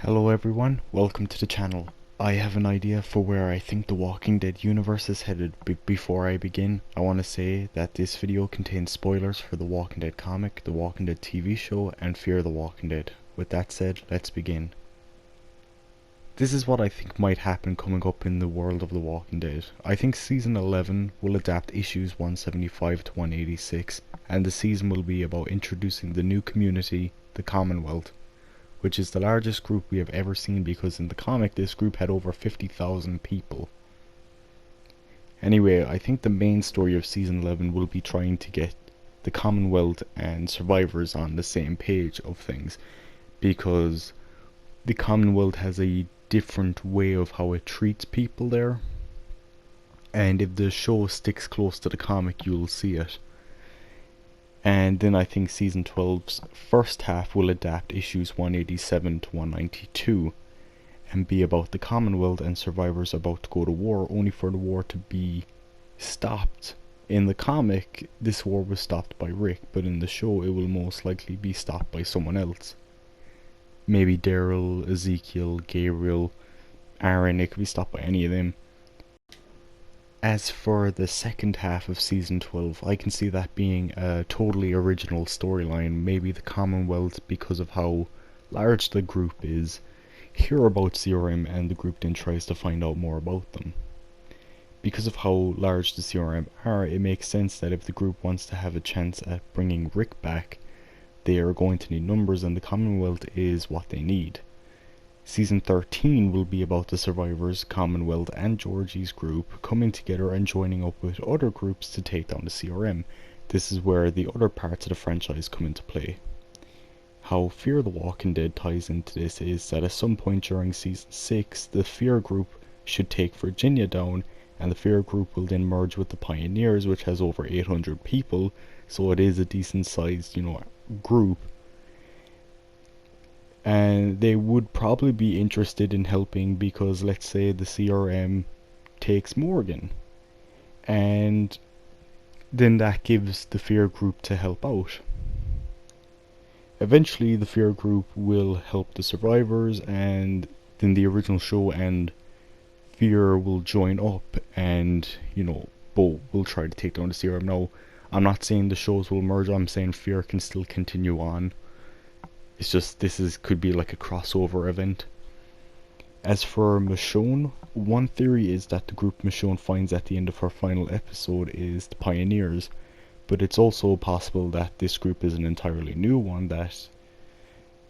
Hello everyone, welcome to the channel. I have an idea for where I think the Walking Dead universe is headed. Before I begin, I want to say that this video contains spoilers for the Walking Dead comic, the Walking Dead TV show, and Fear the Walking Dead. With that said, let's begin. This is what I think might happen coming up in the world of the Walking Dead. I think season 11 will adapt issues 175 to 186, and the season will be about introducing the new community, the Commonwealth, which is the largest group we have ever seen, because in the comic this group had over 50,000 people. Anyway, I think the main story of season 11 will be trying to get the Commonwealth and survivors on the same page of things, because the Commonwealth has a different way of how it treats people there, and if the show sticks close to the comic you'll see it. And then I think season 12's first half will adapt issues 187 to 192 and be about the Commonwealth and survivors about to go to war, only for the war to be stopped. In the comic, this war was stopped by Rick, but in the show it will most likely be stopped by someone else. Maybe Daryl, Ezekiel, Gabriel, Aaron. It could be stopped by any of them. As for the second half of season 12, I can see that being a totally original storyline. Maybe the Commonwealth, because of how large the group is, hear about CRM and the group then tries to find out more about them. Because of how large the CRM are, it makes sense that if the group wants to have a chance at bringing Rick back, they are going to need numbers, and the Commonwealth is what they need. Season 13 will be about the survivors, Commonwealth and Georgie's group coming together and joining up with other groups to take down the CRM. This is where the other parts of the franchise come into play. How Fear the Walking Dead ties into this is that at some point during season 6, the Fear group should take Virginia down, and the Fear group will then merge with the Pioneers, which has over 800 people, so it is a decent sized, group. And they would probably be interested in helping, because let's say the CRM takes Morgan, and then that gives the Fear group to help out. Eventually the Fear group will help the survivors, and then the original show and Fear will join up, and both will try to take down the CRM. Now, I'm not saying the shows will merge, I'm saying Fear can still continue on. It's just could be like a crossover event. As for Michonne, one theory is that the group Michonne finds at the end of her final episode is the Pioneers, but it's also possible that this group is an entirely new one that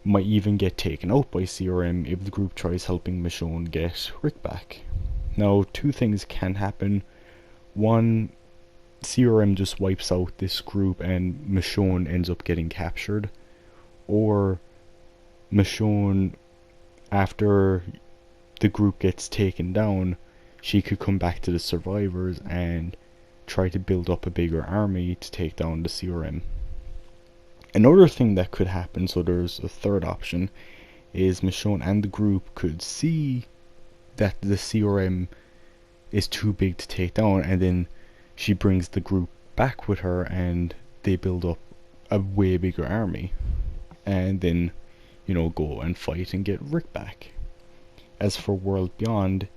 might even get taken out by CRM if the group tries helping Michonne get Rick back. Now, two things can happen. One, CRM just wipes out this group and Michonne ends up getting captured. Or Michonne, after the group gets taken down, she could come back to the survivors and try to build up a bigger army to take down the CRM. Another thing that could happen, so there's a third option, is Michonne and the group could see that the CRM is too big to take down, and then she brings the group back with her and they build up a way bigger army, and then go and fight and get Rick back. As for World Beyond,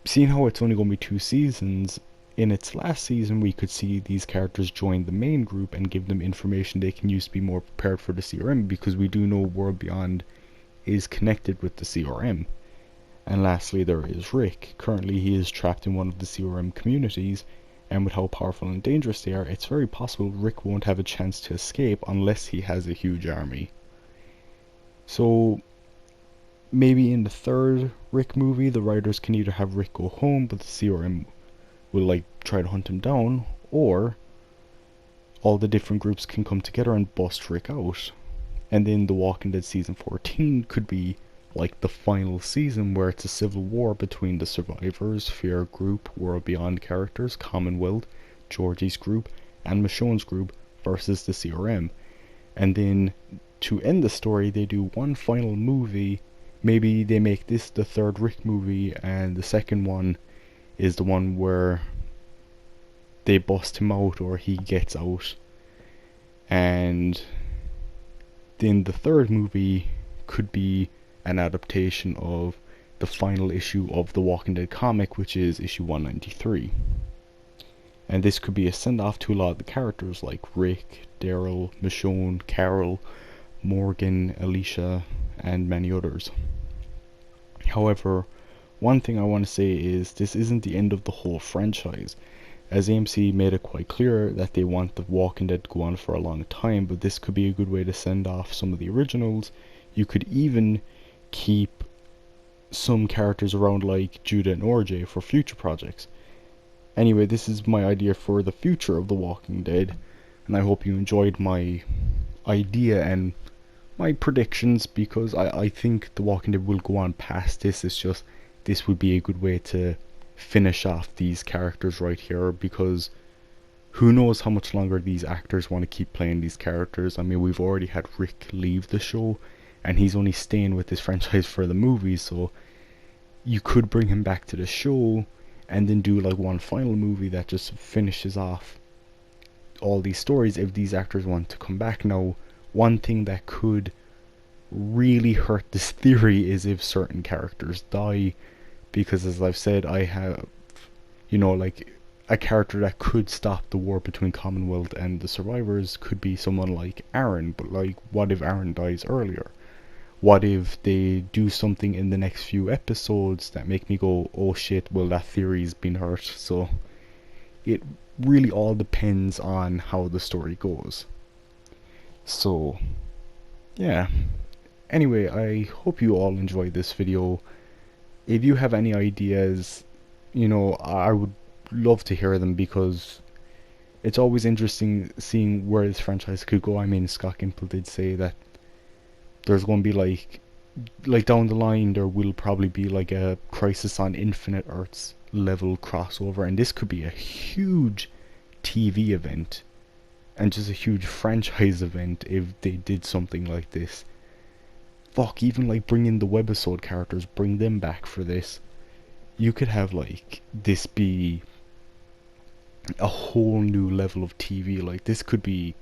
seeing how it's only going to be 2 seasons, in its last season we could see these characters join the main group and give them information they can use to be more prepared for the CRM, because we do know World Beyond is connected with the CRM. And lastly, there is Rick. Currently he is trapped in one of the CRM communities, and with how powerful and dangerous they are, it's very possible Rick won't have a chance to escape unless he has a huge army. So maybe in the third Rick movie, the writers can either have Rick go home, but the CRM will try to hunt him down, or all the different groups can come together and bust Rick out. And then The Walking Dead season 14 could be like the final season, where it's a civil war between the survivors, Fear group, World Beyond characters, Commonwealth, Georgie's group, and Michonne's group versus the CRM. And then to end the story, they do one final movie. Maybe they make this the third Rick movie, and the second one is the one where they bust him out or he gets out, and then the third movie could be an adaptation of the final issue of the Walking Dead comic, which is issue 193. And this could be a send-off to a lot of the characters like Rick, Daryl, Michonne, Carol, Morgan, Alicia, and many others. However, one thing I want to say is this isn't the end of the whole franchise, as AMC made it quite clear that they want The Walking Dead to go on for a long time, but this could be a good way to send off some of the originals. You could even keep some characters around like Judah and RJ for future projects. Anyway, this is my idea for the future of The Walking Dead, and I hope you enjoyed my idea and my predictions, because I think The Walking Dead will go on past this. It's just this would be a good way to finish off these characters right here, because who knows how much longer these actors want to keep playing these characters. I mean, we've already had Rick leave the show, and he's only staying with this franchise for the movies, so you could bring him back to the show and then do like one final movie that just finishes off all these stories if these actors want to come back. Now, one thing that could really hurt this theory is if certain characters die, because as I've said, I have, like a character that could stop the war between Commonwealth and the survivors could be someone like Aaron, but like what if Aaron dies earlier? What if they do something in the next few episodes that make me go, oh shit, well that theory's been hurt. So it really all depends on how the story goes. So yeah, anyway, I hope you all enjoyed this video. If you have any ideas, I would love to hear them, because it's always interesting seeing where this franchise could go. I mean, Scott Gimple did say that there's going to be like down the line there will probably be like a Crisis on Infinite Earths level crossover, and this could be a huge TV event and just a huge franchise event if they did something like this. Fuck, even like bring in the webisode characters, bring them back for this. You could have like this be a whole new level of TV. Like this could be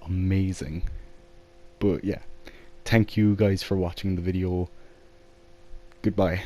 amazing. But yeah, thank you guys for watching the video. Goodbye.